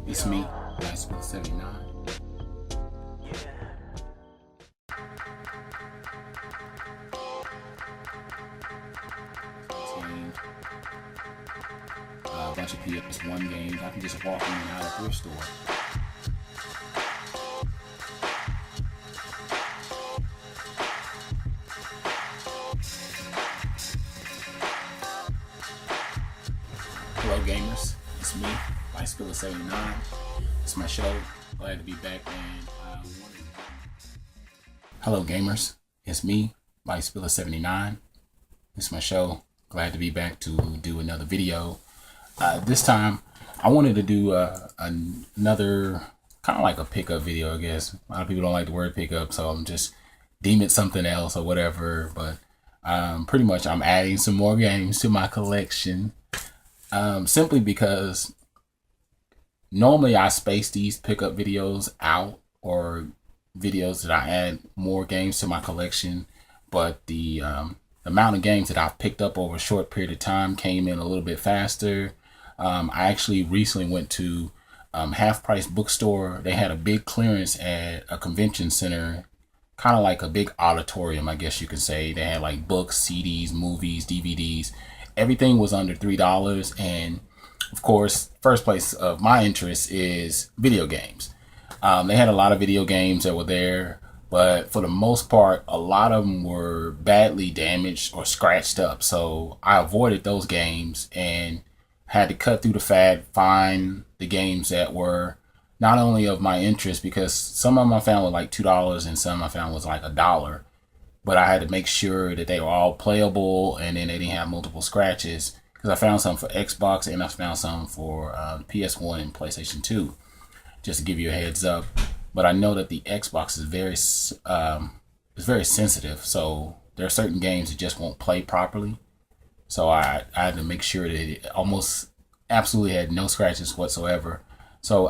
It's me, Lifespiller79. A bunch of PS1 games. I can just walk in and out of thrift store. Hello gamers, it's me, Lifespiller79. It's my show. Glad to be back, man. Hello gamers, it's me, Lifespiller79. It's my show. Glad to be back to do another video. This time, I wanted to do another kind of like a pickup video, I guess. A lot of people don't like the word pickup, so I'm just deeming it something else or whatever. But pretty much I'm adding some more games to my collection. Simply because normally I space these pickup videos out, or videos that I add more games to my collection, but the amount of games that I've picked up over a short period of time came in a little bit faster. I actually recently went to Half Price Bookstore. They had a big clearance at a convention center, kind of like a big auditorium, I guess you could say. They had like books, CDs, movies, DVDs. Everything was under $3, and of course, first place of my interest is video games. They had a lot of video games that were there, but for the most part, a lot of them were badly damaged or scratched up. So I avoided those games and had to cut through the fat, find the games that were not only of my interest, because some of them I found were like $2 and some I found was like $1. But I had to make sure that they were all playable and then they didn't have multiple scratches, because I found some for Xbox and I found some for PS1 and PlayStation 2, just to give you a heads up. But I know that the Xbox is very sensitive, so there are certain games that just won't play properly. So I had to make sure that it almost absolutely had no scratches whatsoever. So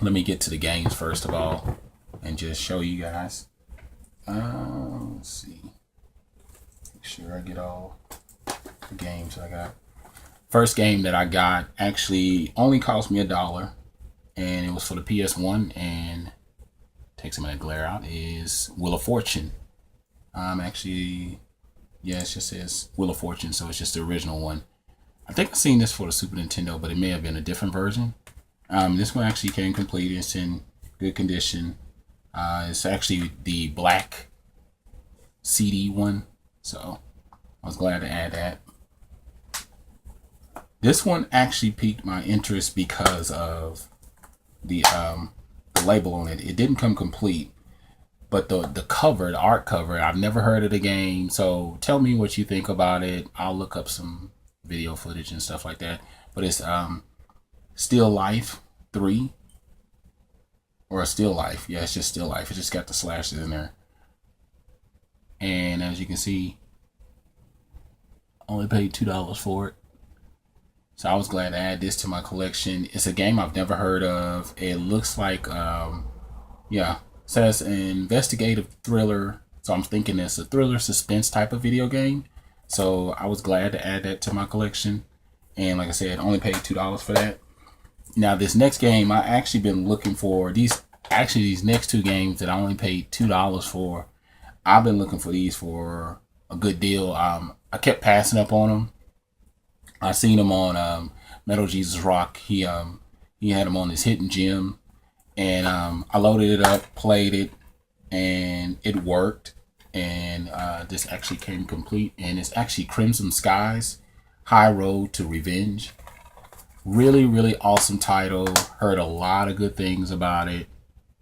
let me get to the games first of all and just show you guys. Let's see. Make sure I get all the games I got. First game that I got actually only cost me $1, and it was for the PS1, and takes a minute to glare out, is Wheel of Fortune. Actually, yeah, it just says Wheel of Fortune, so it's just the original one. I think I've seen this for the Super Nintendo, but it may have been a different version. This one actually came complete. It's in good condition. It's actually the black CD one, so I was glad to add that. This one actually piqued my interest because of the label on it. It didn't come complete, but the cover, the art cover, I've never heard of the game, so tell me what you think about it. I'll look up some video footage and stuff like that. But it's Still Life 3. Or a Still Life. Yeah, it's just Still Life. It just got the slashes in there. And as you can see, only paid $2 for it. So I was glad to add this to my collection. It's a game I've never heard of. It looks like, yeah, it says an investigative thriller. So I'm thinking it's a thriller suspense type of video game. So I was glad to add that to my collection. And like I said, only paid $2 for that. Now this next game, I actually been looking for these next two games that I only paid $2 for. I've been looking for these for a good deal. I kept passing up on them. I seen them on Metal Jesus Rock. He had them on his Hidden Gem, and I loaded it up, played it, and it worked. And this actually came complete, and it's actually Crimson Skies: High Road to Revenge. Really, really awesome title. Heard a lot of good things about it.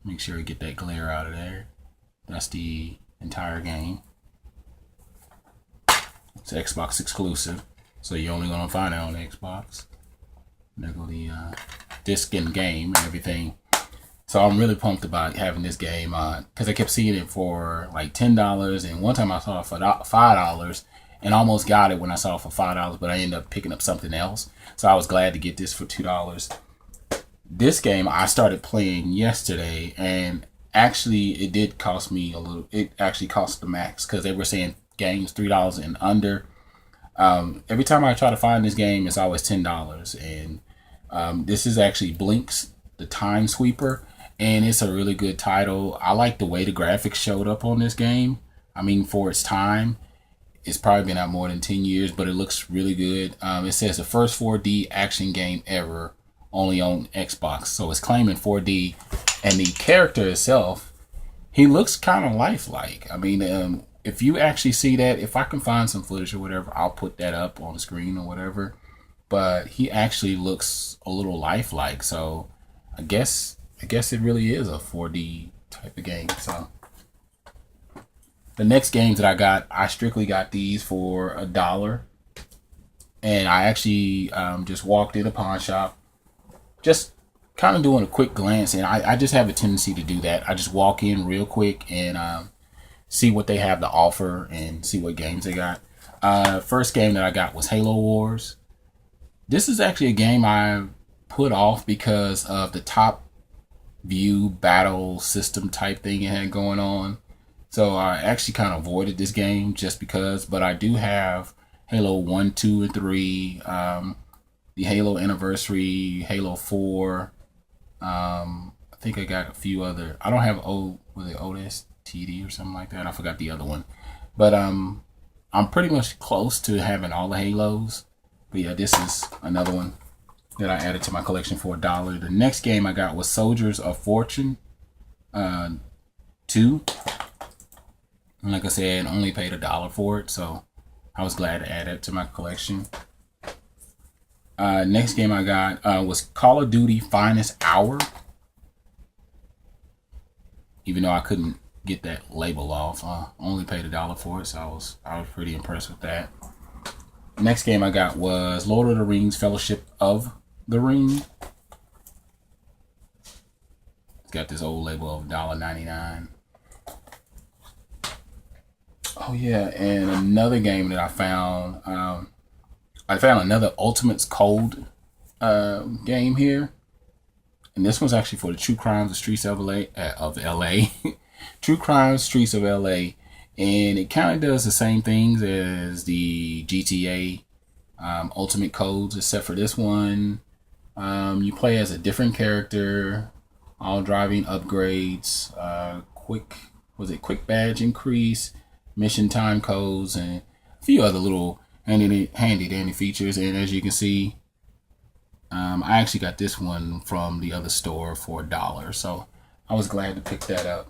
Make sure you get that glare out of there. That's the entire game. It's Xbox exclusive, so you're only gonna find it on Xbox. There go the disc and game and everything. So I'm really pumped about having this game because I kept seeing it for like $10, and one time I saw it for $5 and almost got it when I saw it for $5, but I ended up picking up something else. So I was glad to get this for $2. This game I started playing yesterday, and actually it did cost me a little. It actually cost the max, because they were saying games $3 and under. Every time I try to find this game, it's always $10, and This is actually Blink's the Time Sweeper, and it's a really good title. I like the way the graphics showed up on this game. I mean, for its time, it's probably been out more than 10 years, but it looks really good. It says the first 4D action game ever, only on Xbox. So it's claiming 4D, and the character itself, he looks kind of lifelike. I mean, if you actually see that, if I can find some footage or whatever, I'll put that up on the screen or whatever. But he actually looks a little lifelike. So I guess it really is a 4D type of game. So the next games that I got, I strictly got these for $1. And I actually just walked in a pawn shop, just kind of doing a quick glance. And I just have a tendency to do that. I just walk in real quick and see what they have to offer and see what games they got. First game that I got was Halo Wars. This is actually a game I put off because of the top view battle system type thing it had going on. So I actually kind of avoided this game just because, but I do have Halo 1, 2, and 3, the Halo Anniversary, Halo 4. I think I got a few other. I don't have ODSTD or something like that. I forgot the other one. But I'm pretty much close to having all the Halos. But yeah, this is another one that I added to my collection for $1. The next game I got was Soldiers of Fortune 2. And like I said, only paid $1 for it, so I was glad to add it to my collection. Next game I got was Call of Duty Finest Hour. Even though I couldn't get that label off, only paid $1 for it, so I was pretty impressed with that. Next game I got was Lord of the Rings Fellowship of the Ring. It's got this old label of $1.99. Oh yeah, and another game that I found another Ultimates Code game here. And this one's actually for the True Crimes of Streets of LA. True Crimes Streets of LA. And it kind of does the same things as the GTA Ultimate Codes, except for this one. You play as a different character, all driving upgrades, quick badge increase, mission time codes, and a few other little handy dandy features. And as you can see, I actually got this one from the other store for $1, so I was glad to pick that up.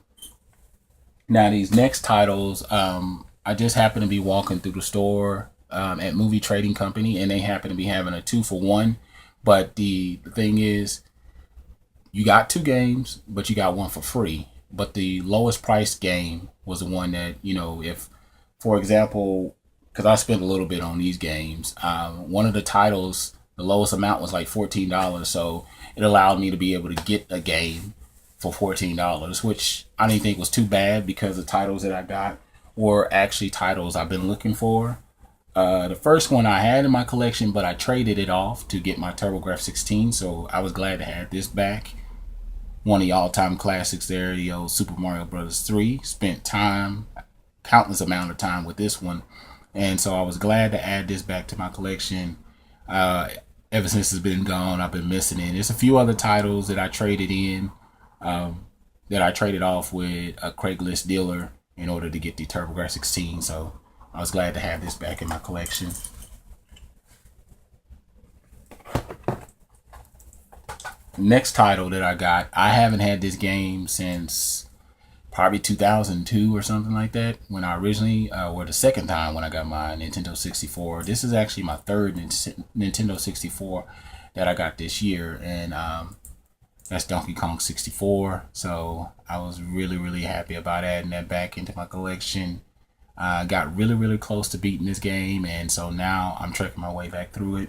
Now these next titles, I just happened to be walking through the store at Movie Trading Company, and they happen to be having a 2-for-1. But the thing is, you got 2 games, but you got one for free. But the lowest priced game was the one that, you know, if, for example, because I spent a little bit on these games, one of the titles, the lowest amount was like $14, so it allowed me to be able to get a game for $14, which I didn't think was too bad because the titles that I got were actually titles I've been looking for. The first one I had in my collection, but I traded it off to get my TurboGrafx-16, so I was glad to have this back. One of the all-time classics there, the old Super Mario Bros. 3. Spent countless amount of time with this one, and so I was glad to add this back to my collection. Ever since it's been gone, I've been missing it. There's a few other titles that I traded in, that I traded off with a Craigslist dealer in order to get the TurboGrafx-16, so I was glad to have this back in my collection. Next title that I got, I haven't had this game since probably 2002 or something like that, when I originally, or the second time when I got my Nintendo 64. This is actually my third Nintendo 64 that I got this year, and that's Donkey Kong 64. So I was really happy about adding that back into my collection. I got really close to beating this game, and so now I'm trekking my way back through it.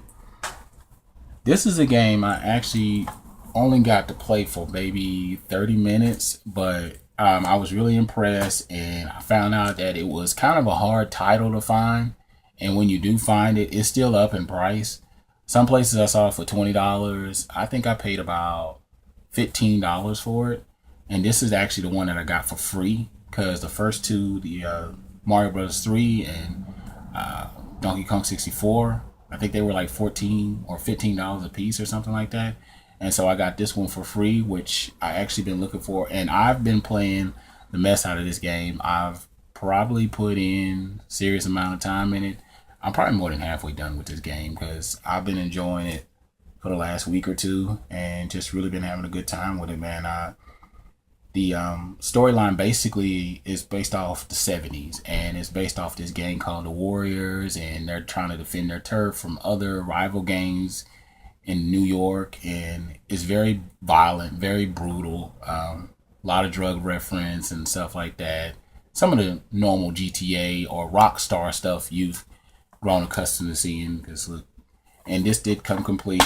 This is a game I actually only got to play for maybe 30 minutes, but I was really impressed, and I found out that it was kind of a hard title to find, and when you do find it, it's still up in price. Some places I saw it for $20. I think I paid about $15 for it, and this is actually the one that I got for free, because the first two, the Mario Bros. 3 and Donkey Kong 64, I think they were like $14 or $15 a piece or something like that. And so I got this one for free, which I actually been looking for. And I've been playing the mess out of this game. I've probably put in a serious amount of time in it. I'm probably more than halfway done with this game because I've been enjoying it for the last week or two and just really been having a good time with it, man. The storyline basically is based off the 70s, and it's based off this gang called the Warriors, and they're trying to defend their turf from other rival gangs in New York, and it's very violent, very brutal, a lot of drug reference and stuff like that. Some of the normal GTA or Rockstar stuff you've grown accustomed to seeing. Because look, and this did come complete,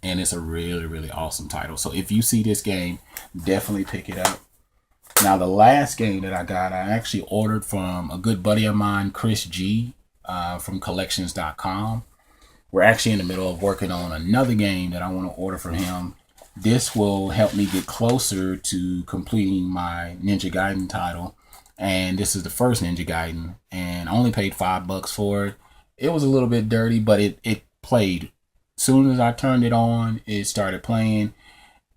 and it's a really awesome title. So if you see this game, definitely pick it up. Now the last game that I got, I actually ordered from a good buddy of mine, Chris G, from collections.com. We're actually in the middle of working on another game that I want to order from him. This will help me get closer to completing my Ninja Gaiden title. And this is the first Ninja Gaiden, and I only paid $5 for it. It was a little bit dirty, but it played. Soon as I turned it on, it started playing.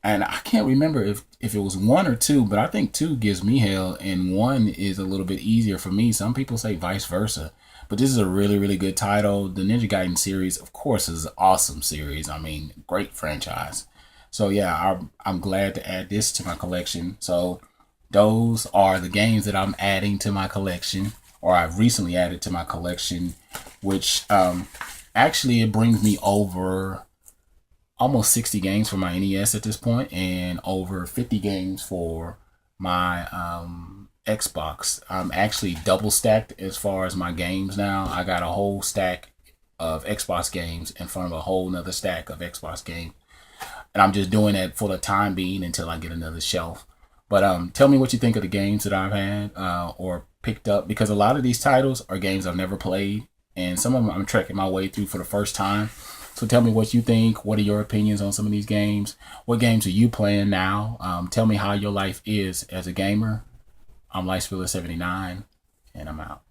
And I can't remember if it was 1 or 2, but I think 2 gives me hell and 1 is a little bit easier for me. Some people say vice versa. But this is a really good title. The Ninja Gaiden series, of course, is an awesome series. I mean, great franchise. So yeah, I'm glad to add this to my collection. So those are the games that I'm adding to my collection, or I've recently added to my collection, which actually it brings me over almost 60 games for my NES at this point, and over 50 games for my Xbox. I'm actually double stacked as far as my games now. I got a whole stack of Xbox games in front of a whole nother stack of Xbox games. And I'm just doing that for the time being until I get another shelf. But tell me what you think of the games that I've had or picked up, because a lot of these titles are games I've never played, and some of them I'm trekking my way through for the first time. So tell me what you think. What are your opinions on some of these games? What games are you playing now? Tell me how your life is as a gamer. I'm Lifespiller79, and I'm out.